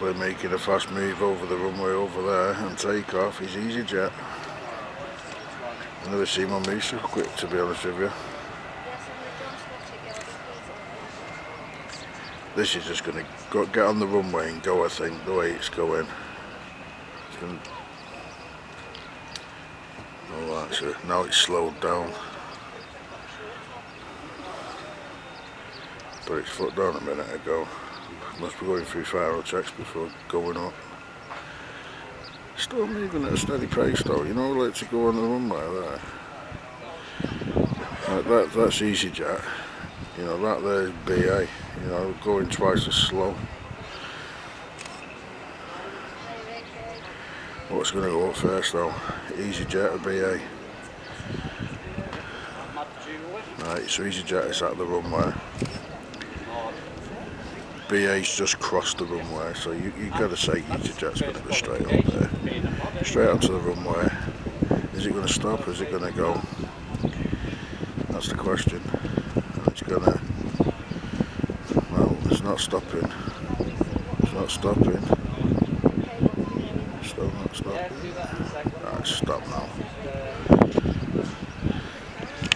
We're making a fast move over the runway over there, and Takeoff is Easyjet. I've never seen one move so quick, to be honest with you. This is just going to get on the runway and go, I think, the way it's going. It's going to... Oh, that's it. Now it's slowed down. Put its foot down a minute ago. Must be going through final checks before going up. Still moving at a steady pace though, you know, like to go on the runway there. That's Easyjet. You know, that there's BA, you know, going twice as slow. What's going to go up first though? Easyjet or BA? Right, so Easyjet is at the runway. BA's just crossed the runway, so you got to say Easyjet's going to go straight up there. Straight onto the runway. Is it going to stop or is it going to go? That's the question. And it's going to... Well, it's not stopping. It's not stopping. Still not stopping. Right, stop now.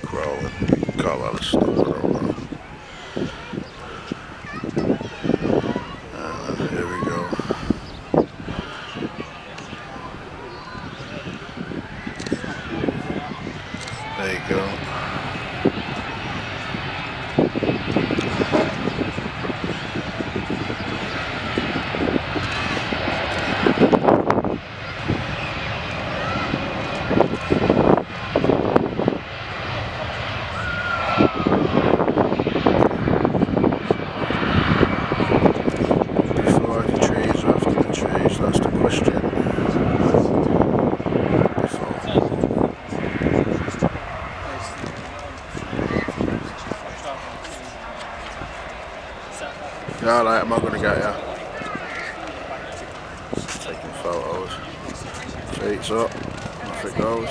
Crawling. Call that a stop, I don't know. Here we go. There you go. Before the trees, after the trees, that's the question. Yeah, alright, I'm not going to get you. Taking photos. Feet's up, off it goes.